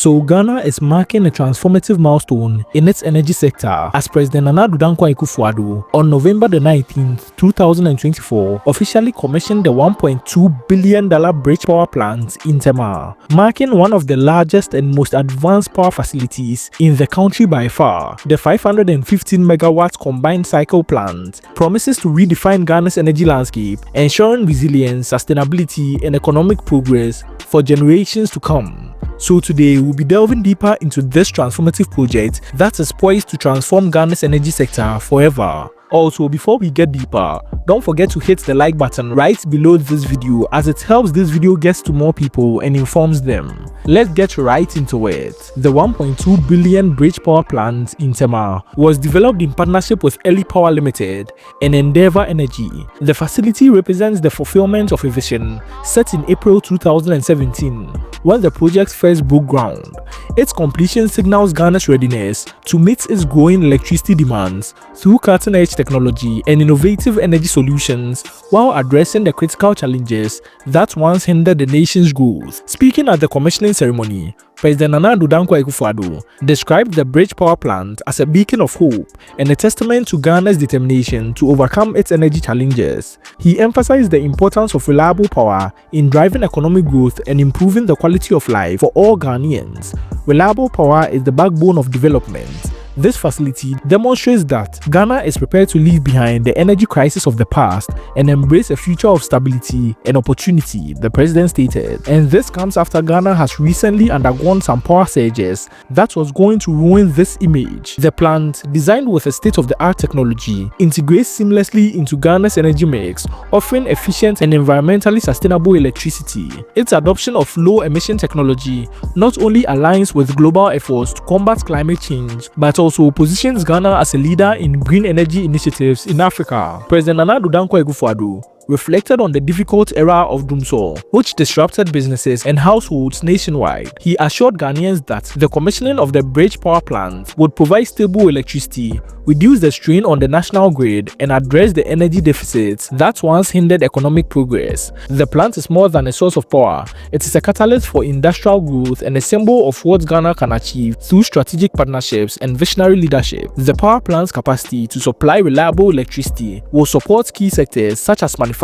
So Ghana is marking a transformative milestone in its energy sector as President Nana Addo Dankwa Akufo-Addo on November the 19th, 2024 officially commissioned the $1.2 billion bridge power plant in Tema, marking one of the largest and most advanced power facilities in the country by far. The 515 megawatt combined cycle plant promises to redefine Ghana's energy landscape, ensuring resilience, sustainability, and economic progress for generations to come. So today, we'll be delving deeper into this transformative project that is poised to transform Ghana's energy sector forever. Also, before we get deeper, don't forget to hit the like button right below this video as it helps this video get to more people and informs them. Let's get right into it. The 1.2 billion bridge power plant in Tema was developed in partnership with Early Power Limited and Endeavour Energy. The facility represents the fulfillment of a vision set in April 2017 when the project first broke ground. Its completion signals Ghana's readiness to meet its growing electricity demands through cutting-edge technology and innovative energy solutions while addressing the critical challenges that once hindered the nation's growth. Speaking at the commissioning ceremony, President Nana Addo Dankwa Akufo-Addo described the bridge power plant as a beacon of hope and a testament to Ghana's determination to overcome its energy challenges. He emphasized the importance of reliable power in driving economic growth and improving the quality of life for all Ghanaians. Reliable power is the backbone of development. This facility demonstrates that Ghana is prepared to leave behind the energy crisis of the past and embrace a future of stability and opportunity, the president stated. And this comes after Ghana has recently undergone some power surges that was going to ruin this image. The plant, designed with a state-of-the-art technology, integrates seamlessly into Ghana's energy mix, offering efficient and environmentally sustainable electricity. Its adoption of low-emission technology not only aligns with global efforts to combat climate change, but also positions Ghana as a leader in green energy initiatives in Africa. President Nana Addo Dankwa Akufo-Addo reflected on the difficult era of doomsday, which disrupted businesses and households nationwide. He assured Ghanaians that the commissioning of the bridge power plant would provide stable electricity, reduce the strain on the national grid, and address the energy deficits that once hindered economic progress. The plant is more than a source of power. It is a catalyst for industrial growth and a symbol of what Ghana can achieve through strategic partnerships and visionary leadership. The power plant's capacity to supply reliable electricity will support key sectors such as manufacturing,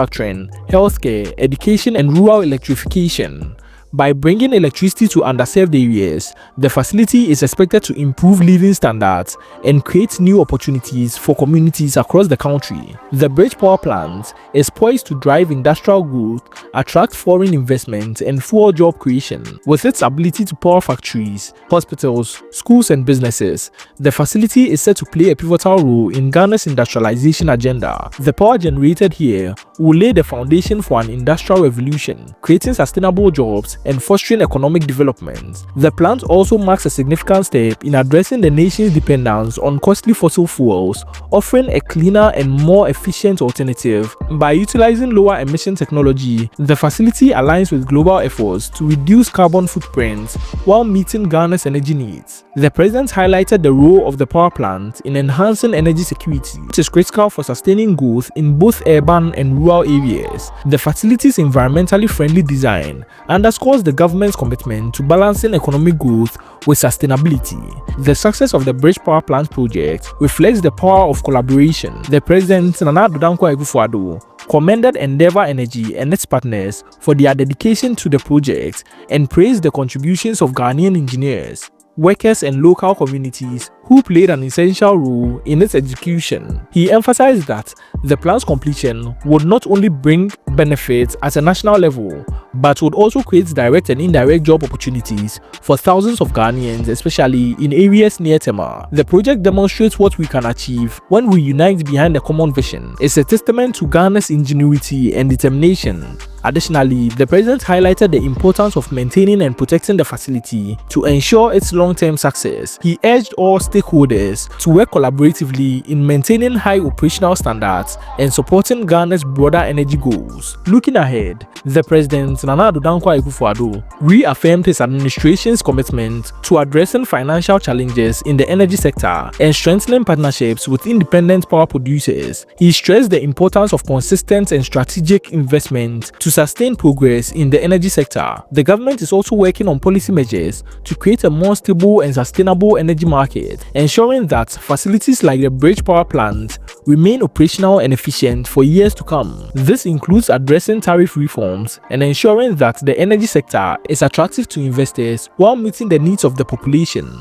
healthcare, education, and rural electrification. By bringing electricity to underserved areas, the facility is expected to improve living standards and create new opportunities for communities across the country. The bridge power plant is poised to drive industrial growth, attract foreign investment, and fuel job creation. With its ability to power factories, hospitals, schools, and businesses, the facility is set to play a pivotal role in Ghana's industrialization agenda. The power generated here will lay the foundation for an industrial revolution, creating sustainable jobs and fostering economic development. The plant also marks a significant step in addressing the nation's dependence on costly fossil fuels, offering a cleaner and more efficient alternative. By utilizing lower emission technology, the facility aligns with global efforts to reduce carbon footprints while meeting Ghana's energy needs. The president highlighted the role of the power plant in enhancing energy security, which is critical for sustaining growth in both urban and rural areas. The facility's environmentally friendly design underscores the government's commitment to balancing economic growth with sustainability. The success of the bridge power plant project reflects the power of collaboration. The president, Nana Addo Dankwa Akufo-Addo, commended Endeavour Energy and its partners for their dedication to the project and praised the contributions of Ghanaian engineers, workers, and local communities who played an essential role in its execution. He emphasized that the plant's completion would not only bring benefits at a national level, but would also create direct and indirect job opportunities for thousands of Ghanaians, especially in areas near Tema. The project demonstrates what we can achieve when we unite behind a common vision. It's a testament to Ghana's ingenuity and determination. Additionally, the president highlighted the importance of maintaining and protecting the facility to ensure its long-term success. He urged all stakeholders to work collaboratively in maintaining high operational standards and supporting Ghana's broader energy goals. Looking ahead, the president, Nana Addo Dankwa Akufo-Addo, reaffirmed his administration's commitment to addressing financial challenges in the energy sector and strengthening partnerships with independent power producers. He stressed the importance of consistent and strategic investment to To sustain progress in the energy sector, the government is also working on policy measures to create a more stable and sustainable energy market, ensuring that facilities like the Bridge Power Plant remain operational and efficient for years to come. This includes addressing tariff reforms and ensuring that the energy sector is attractive to investors while meeting the needs of the population.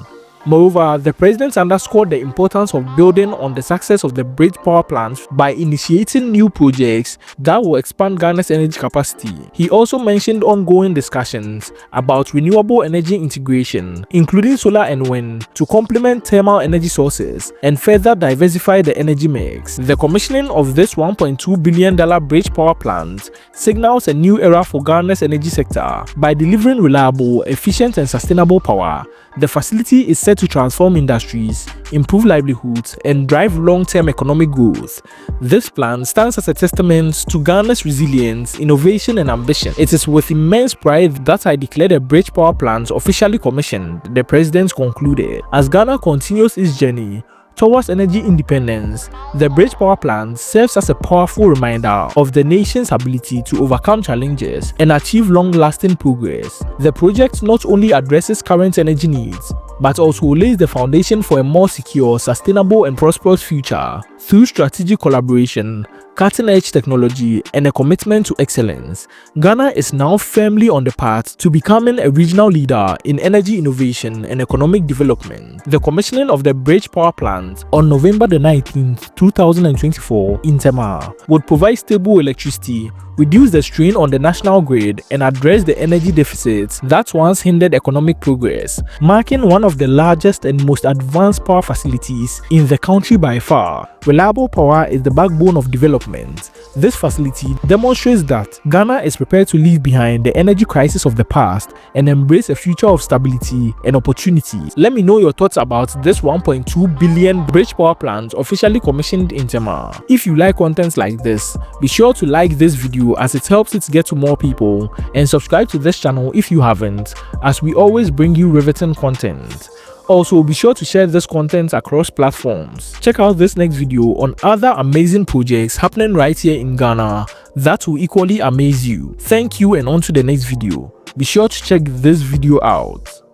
Moreover, the president underscored the importance of building on the success of the Bridge Power Plant by initiating new projects that will expand Ghana's energy capacity. He also mentioned ongoing discussions about renewable energy integration, including solar and wind, to complement thermal energy sources and further diversify the energy mix. The commissioning of this $1.2 billion Bridge Power Plant signals a new era for Ghana's energy sector. By delivering reliable, efficient and sustainable power, the facility is set to transform industries, improve livelihoods, and drive long-term economic growth. This plan stands as a testament to Ghana's resilience, innovation, and ambition. It is with immense pride that I declare the Bridge Power Plant officially commissioned, the president concluded. As Ghana continues its journey towards energy independence, the Bridge Power Plant serves as a powerful reminder of the nation's ability to overcome challenges and achieve long-lasting progress. The project not only addresses current energy needs, but also lays the foundation for a more secure, sustainable, and prosperous future. Through strategic collaboration, cutting-edge technology, and a commitment to excellence, Ghana is now firmly on the path to becoming a regional leader in energy innovation and economic development. The commissioning of the Bridge Power Plant on November 19, 2024 in Tema would provide stable electricity, reduce the strain on the national grid, and address the energy deficits that once hindered economic progress, marking one of the largest and most advanced power facilities in the country by far. Reliable power is the backbone of development. This facility demonstrates that Ghana is prepared to leave behind the energy crisis of the past and embrace a future of stability and opportunity. Let me know your thoughts about this $1.2 billion Bridge Power Plant officially commissioned in Tema. If you like content like this, be sure to like this video as it helps it get to more people, and subscribe to this channel if you haven't, as we always bring you riveting content. Also, be sure to share this content across platforms. Check out this next video on other amazing projects happening right here in Ghana that will equally amaze you. Thank you, and on to the next video. Be sure to check this video out.